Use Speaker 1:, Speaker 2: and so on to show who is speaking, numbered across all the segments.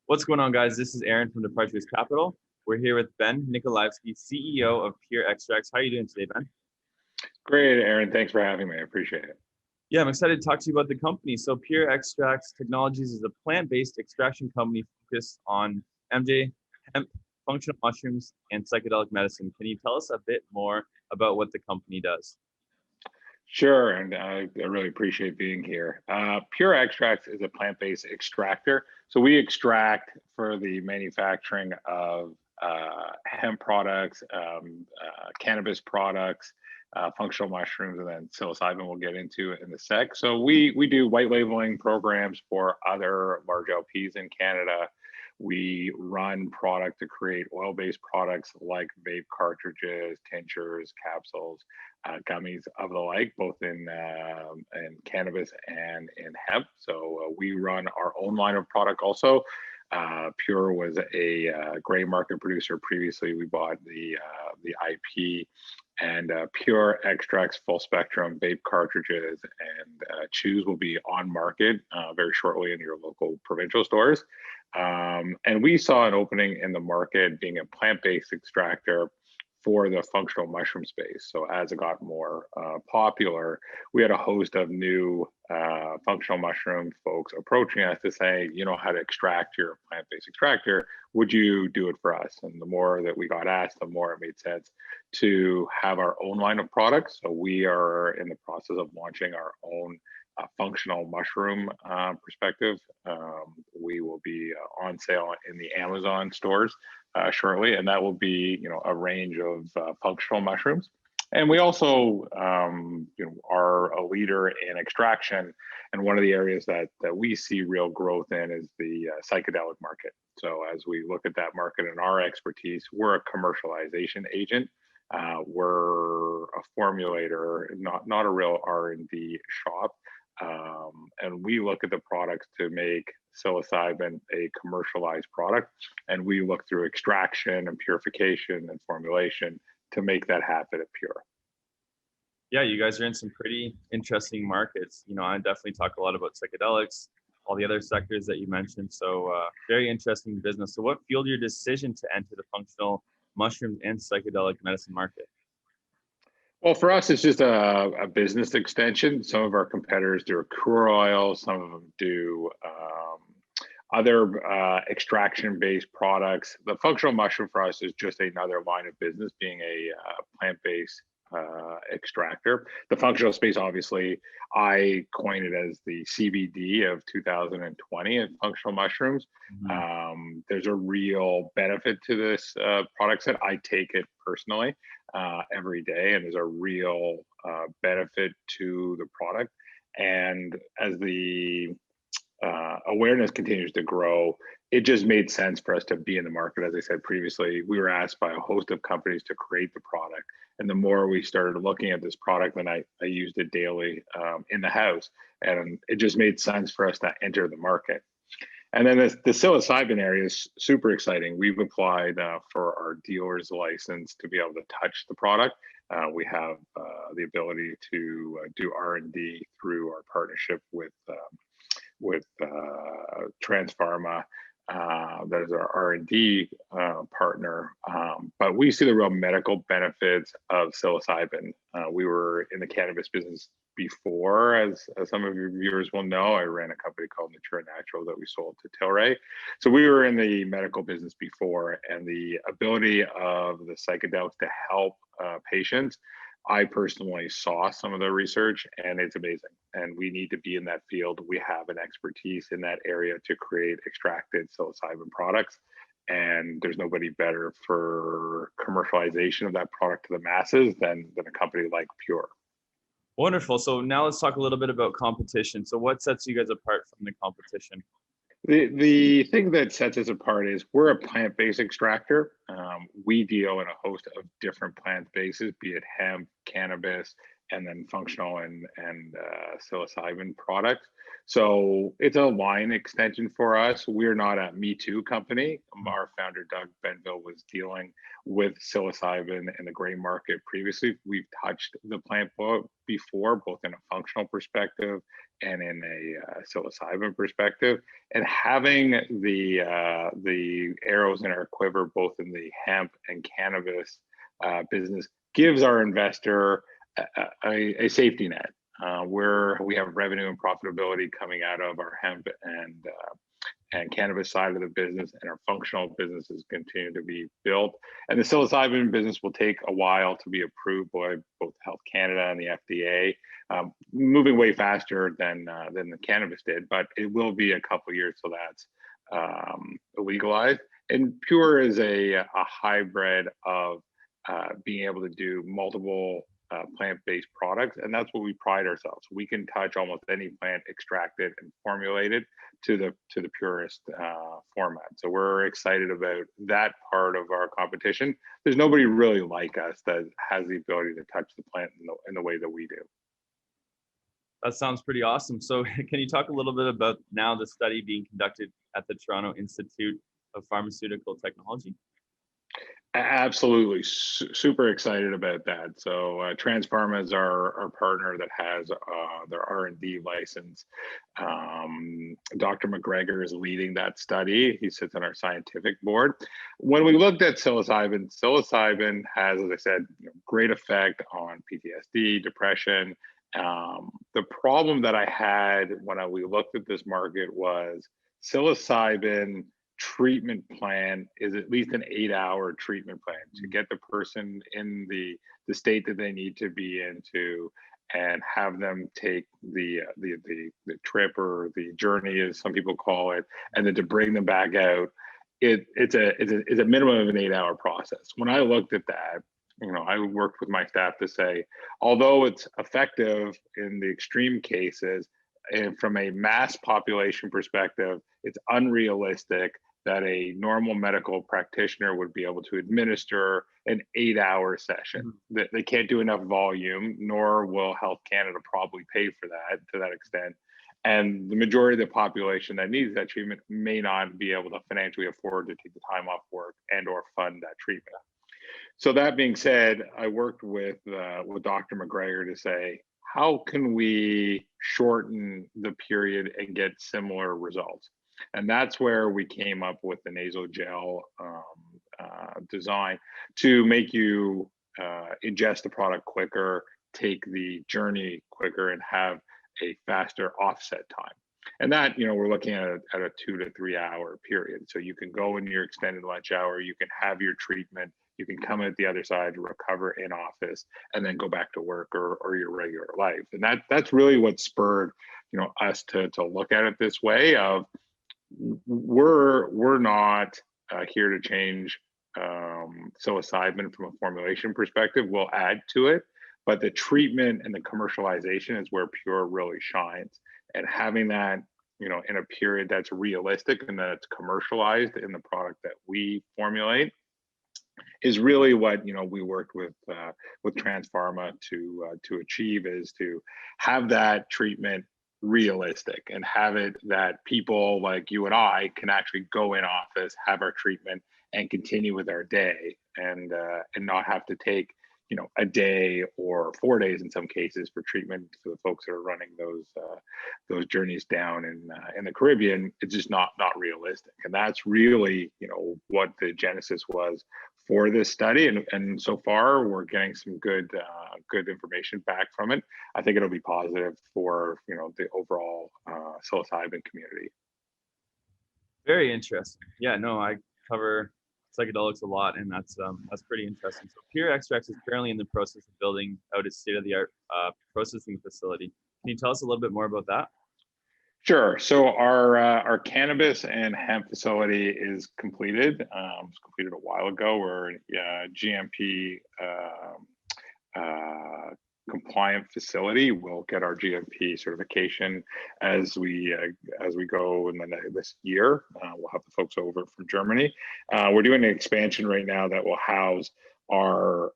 Speaker 1: What's going on, guys? This is Aaron from Departures Capital. We're here with Ben Nikolajewski, CEO of Pure Extracts. How are you doing today, Ben?
Speaker 2: Great, Aaron. Thanks for having me. I appreciate it.
Speaker 1: Yeah, I'm excited to talk to you about the company. So Pure Extracts Technologies is a plant-based extraction company focused on MJ, hemp, functional mushrooms, and psychedelic medicine. Can you tell us a bit more about what the company does?
Speaker 2: Sure, and I really appreciate being here. Pure Extracts is a plant-based extractor. So we extract for the manufacturing of hemp products, cannabis products, functional mushrooms, and then psilocybin we'll get into in a sec. So we do white labeling programs for other large LPs in Canada. We run product to create oil-based products like vape cartridges, tinctures, capsules, gummies of the like, both in cannabis and in hemp. So we run our own line of product also. Pure was a gray market producer previously. We bought the IP, and Pure Extracts full spectrum vape cartridges and chews will be on market very shortly in your local provincial stores. And we saw an opening in the market being a plant-based extractor for the functional mushroom space. So as it got more popular, we had a host of new functional mushroom folks approaching us to say, you know how to extract your plant-based extractor, would you do it for us? And the more that we got asked, the more it made sense to have our own line of products. So we are in the process of launching our own functional mushroom perspective. We will be on sale in the Amazon stores shortly, and that will be, a range of functional mushrooms. And we also, are a leader in extraction, and one of the areas that we see real growth in is the psychedelic market. So as we look at that market and our expertise, we're a commercialization agent. We're a formulator, not a real R&D shop. And we look at the products to make psilocybin a commercialized product, and we look through extraction and purification and formulation to make that happen at Pure.
Speaker 1: Yeah, you guys are in some pretty interesting markets. I definitely talk a lot about psychedelics, all the other sectors that you mentioned. So very interesting business. So what fueled your decision to enter the functional mushrooms and psychedelic medicine market?
Speaker 2: Well, for us, it's just a business extension. Some of our competitors do crude oil, some of them do other extraction-based products. The functional mushroom for us is just another line of business, being a plant-based extractor. The functional space, obviously, I coined it as the CBD of 2020 in functional mushrooms. Mm-hmm. There's a real benefit to this product set. I take it personally every day, and there's a real benefit to the product. And as the awareness continues to grow, it just made sense for us to be in the market. As I said previously, we were asked by a host of companies to create the product. And the more we started looking at this product, then I used it daily in the house. And it just made sense for us to enter the market. And then the psilocybin area is super exciting. We've applied for our dealer's license to be able to touch the product. We have the ability to do R&D through our partnership with Transpharma. That is our R&D partner. But we see the real medical benefits of psilocybin. We were in the cannabis business before, as some of your viewers will know. I ran a company called Natura Natural that we sold to Tilray. So we were in the medical business before, and the ability of the psychedelics to help patients, I personally saw some of the research, and it's amazing. And we need to be in that field. We have an expertise in that area to create extracted psilocybin products. And there's nobody better for commercialization of that product to the masses than a company like Pure.
Speaker 1: Wonderful. So now let's talk a little bit about competition. So what sets you guys apart from the competition?
Speaker 2: The thing that sets us apart is we're a plant-based extractor. We deal in a host of different plant bases, be it hemp, cannabis, and then functional and psilocybin products. So it's a line extension for us. We're not a Me Too company. Our founder, Doug Benville, was dealing with psilocybin in the gray market previously. We've touched the plant before, both in a functional perspective and in a psilocybin perspective. And having the arrows in our quiver, both in the hemp and cannabis business, gives our investor a safety net. Where we have revenue and profitability coming out of our hemp and cannabis side of the business, and our functional businesses continue to be built. And the psilocybin business will take a while to be approved by both Health Canada and the FDA, moving way faster than the cannabis did, but it will be a couple of years till that's legalized. And Pure is a hybrid of being able to do multiple plant-based products, and that's what we pride ourselves. We can touch almost any plant, extract it and formulate it to the purest format. So we're excited about that part of our competition. There's nobody really like us that has the ability to touch the plant in the way that we do.
Speaker 1: That sounds pretty awesome. So can you talk a little bit about now the study being conducted at the Toronto Institute of Pharmaceutical Technology?
Speaker 2: Absolutely, super excited about that. So Transpharma is our partner that has their R&D license. Dr. McGregor is leading that study. He sits on our scientific board. When we looked at psilocybin has, as I said, great effect on PTSD, depression. The problem that I had when we looked at this market was psilocybin treatment plan is at least an 8-hour treatment plan to get the person in the state that they need to be into, and have them take the trip, or the journey as some people call it, and then to bring them back out. It's a minimum of an 8-hour process. When I looked at that, I worked with my staff to say, although it's effective in the extreme cases, and from a mass population perspective, it's unrealistic that a normal medical practitioner would be able to administer an 8-hour session. That they can't do enough volume, nor will Health Canada probably pay for that to that extent. And the majority of the population that needs that treatment may not be able to financially afford to take the time off work and or fund that treatment. So that being said, I worked with Dr. McGregor to say, how can we shorten the period and get similar results? And that's where we came up with the nasal gel design to make you ingest the product quicker, take the journey quicker, and have a faster offset time. And that, we're looking at a 2 to 3 hour period. So you can go in your extended lunch hour, you can have your treatment, you can come at the other side, recover in office, and then go back to work or your regular life. And that's really what spurred, us to look at it this way of, we're not here to change psilocybin from a formulation perspective. We'll add to it, but the treatment and the commercialization is where Pure really shines. And having that, in a period that's realistic and that it's commercialized in the product that we formulate, is really what we worked with Transpharma to achieve, is to have that treatment realistic and have it that people like you and I can actually go in office, have our treatment, and continue with our day, and not have to take a day or 4 days in some cases for treatment. For the folks that are running those journeys down in the Caribbean, it's just not realistic. And that's really what the genesis was for this study. And so far we're getting some good information back from it. I think it'll be positive for the overall psilocybin community.
Speaker 1: Very interesting. Yeah, no, I cover psychedelics a lot, and that's pretty interesting. So Pure Extracts is currently in the process of building out its state-of-the-art processing facility. Can you tell us a little bit more about that?
Speaker 2: Sure. So our cannabis and hemp facility is completed. It was completed a while ago. We're GMP compliant facility. We'll get our GMP certification as we go in this year. We'll have the folks over from Germany. We're doing an expansion right now that will house our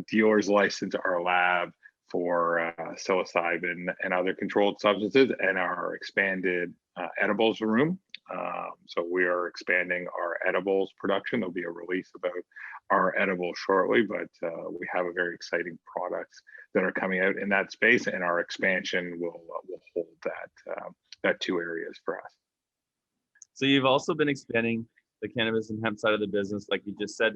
Speaker 2: dealer's license, our lab, for psilocybin and other controlled substances, and our expanded edibles room. So we are expanding our edibles production. There'll be a release about our edibles shortly, but we have a very exciting products that are coming out in that space, and our expansion will hold that two areas for us.
Speaker 1: So you've also been expanding the cannabis and hemp side of the business, like you just said.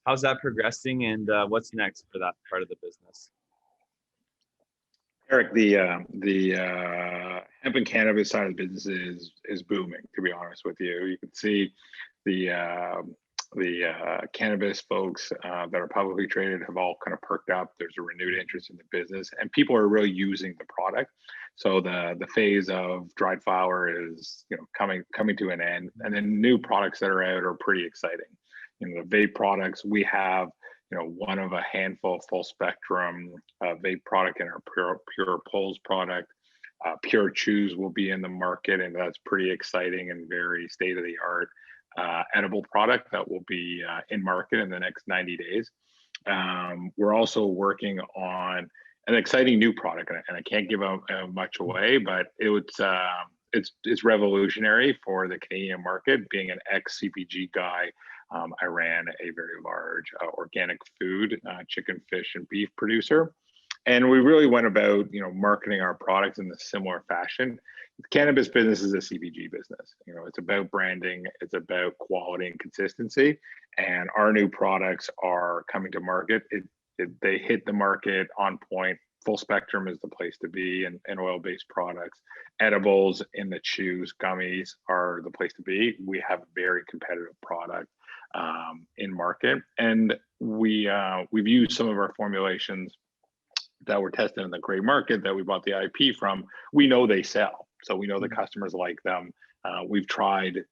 Speaker 1: How's that progressing, and what's next for that part of the business?
Speaker 2: Eric, the hemp and cannabis side of the business is booming. To be honest with you, you can see the cannabis folks that are publicly traded have all kind of perked up. There's a renewed interest in the business, and people are really using the product. So the phase of dried flower is coming to an end, and then new products that are out are pretty exciting. The vape products, we have one of a handful of full spectrum vape product in our Pure Pulls product. Pure Chews will be in the market, and that's pretty exciting and very state of the art edible product that will be in market in the next 90 days. We're also working on an exciting new product, and I can't give much away, but it's revolutionary for the Canadian market. Being an ex CPG guy, I ran a very large organic food, chicken, fish, and beef producer. And we really went about, marketing our products in a similar fashion. The cannabis business is a CPG business. It's about branding, it's about quality and consistency. And our new products are coming to market. They hit the market on point. Full spectrum is the place to be, and oil-based products. Edibles in the chews, gummies are the place to be. We have a very competitive product in market, and we've used some of our formulations that were tested in the gray market that we bought the IP from. We know they sell, so we know the customers like them. We've tried.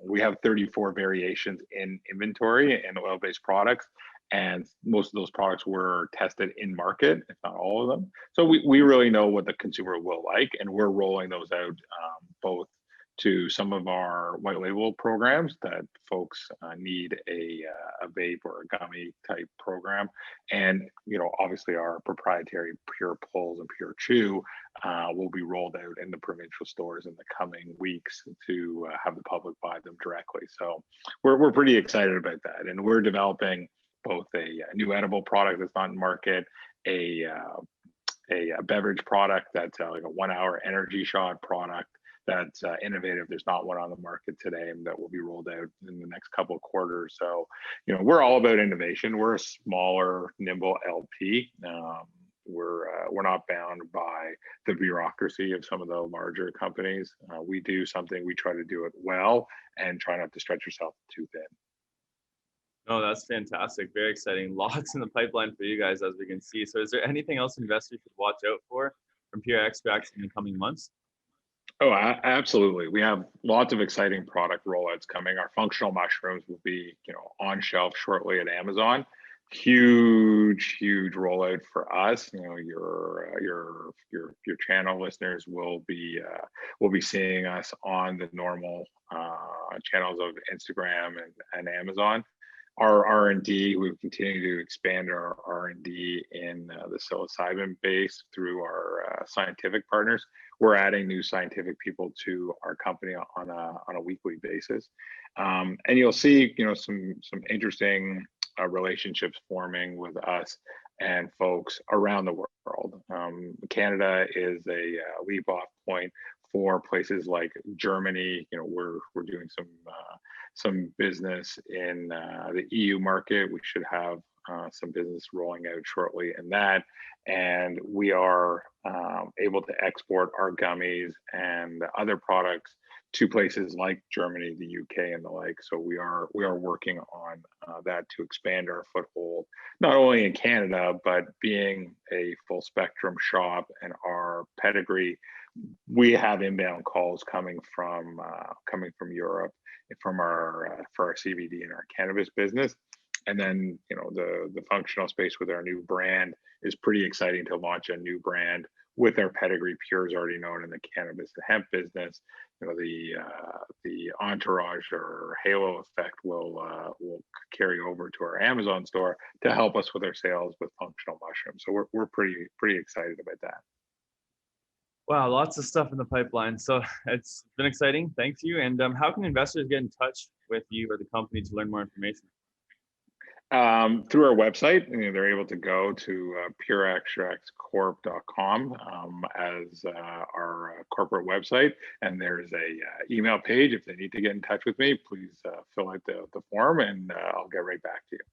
Speaker 2: We have 34 variations in inventory in oil-based products, and most of those products were tested in market, if not all of them. So we really know what the consumer will like, and we're rolling those out both to some of our white label programs that folks need a vape or a gummy type program. And, obviously our proprietary Pure Pulls and Pure Chew will be rolled out in the provincial stores in the coming weeks to have the public buy them directly. So we're pretty excited about that. And we're developing both a new edible product that's not in market, a beverage product that's like a 1 hour energy shot product that's innovative. There's not one on the market today, and that will be rolled out in the next couple of quarters. So, we're all about innovation. We're a smaller, nimble LP. We're not bound by the bureaucracy of some of the larger companies. We do something, we try to do it well, and try not to stretch yourself too thin.
Speaker 1: Oh, that's fantastic. Very exciting. Lots in the pipeline for you guys, as we can see. So is there anything else investors should watch out for from Pure Extracts in the coming months?
Speaker 2: Oh, absolutely. We have lots of exciting product rollouts coming. Our functional mushrooms will be, on shelf shortly at Amazon. Huge rollout for us. Your channel listeners will be seeing us on the normal channels of Instagram and Amazon. Our R&D, we continue to expand our R&D in the psilocybin base through our scientific partners. We're adding new scientific people to our company on a weekly basis, and you'll see some interesting relationships forming with us and folks around the world. Canada is a leap off point for places like Germany. We're doing some business in the EU market. We should have some business rolling out shortly in that, and we are able to export our gummies and other products to places like Germany, the UK, and the like. So we are working on that to expand our foothold, not only in Canada, but being a full spectrum shop and our pedigree. We have inbound calls coming from Europe for our CBD and our cannabis business. And then the functional space with our new brand is pretty exciting to launch a new brand with their pedigree. Pure is already known in the cannabis and hemp business. The entourage or halo effect will carry over to our Amazon store to help us with our sales with functional mushrooms. So we're pretty excited about that.
Speaker 1: Wow, lots of stuff in the pipeline. So it's been exciting. Thank you. And how can investors get in touch with you or the company to learn more information?
Speaker 2: Through our website, they're able to go to pureextractscorp.com as our corporate website, and there's a email page. If they need to get in touch with me, please fill out the form, and I'll get right back to you.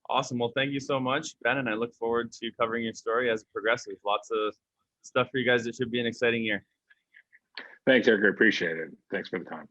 Speaker 1: Awesome. Well, thank you so much, Ben, and I look forward to covering your story as it progresses. Lots of stuff for you guys. It should be an exciting year.
Speaker 2: Thanks, Eric. I appreciate it. Thanks for the time.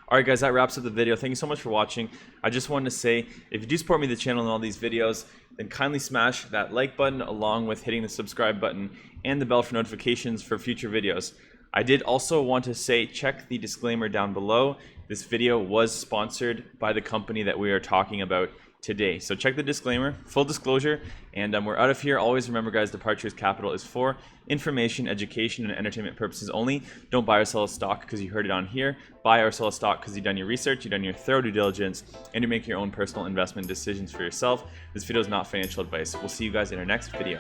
Speaker 3: All right, guys, that wraps up the video. Thank you so much for watching. I just wanted to say, if you do support me, the channel, and all these videos, then kindly smash that like button along with hitting the subscribe button and the bell for notifications for future videos. I did also want to say, check the disclaimer down below. This video was sponsored by the company that we are talking about today. So check the disclaimer, full disclosure, and we're out of here. Always remember, guys, Departures Capital is for information, education, and entertainment purposes only. Don't buy or sell a stock because you heard it on here. Buy or sell a stock because you've done your research, you've done your thorough due diligence, and you make your own personal investment decisions for yourself. This video is not financial advice. We'll see you guys in our next video.